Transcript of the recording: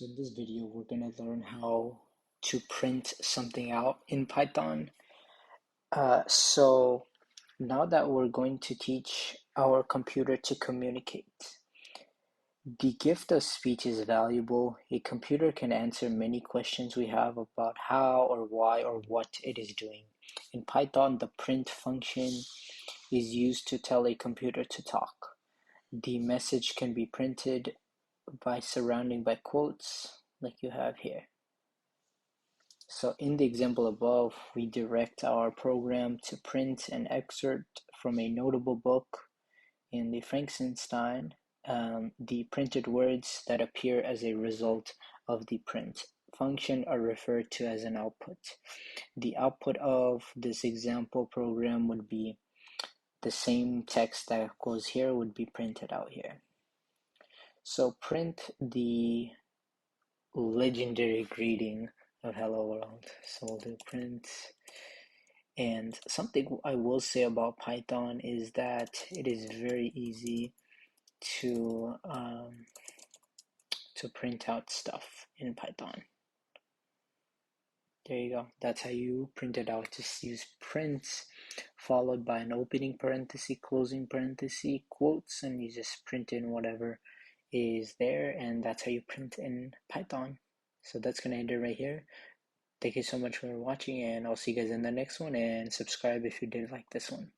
So in this video, we're going to learn how to print something out in Python. So now that we're going to teach our computer to communicate, the gift of speech is valuable. A computer can answer many questions we have about how or why or what it is doing. In Python, the print function is used to tell a computer to talk. The message can be printed by surrounding by quotes like you have here. So in the example above, we direct our program to print an excerpt from a notable book in the Frankenstein. The printed words that appear as a result of the print function are referred to as an output. The output of this example program would be the same text that goes here would be printed out here. So print the legendary greeting of hello world. So we'll do print. And something I will say about Python is that it is very easy to print out stuff in Python. There you go. That's how you print it out. Just use print followed by an opening parenthesis, closing parenthesis, quotes, and you just print in whatever is there, and that's how you print in Python. So that's gonna end it right here. Thank you so much for watching, and I'll see you guys in the next one, and subscribe if you did like this one.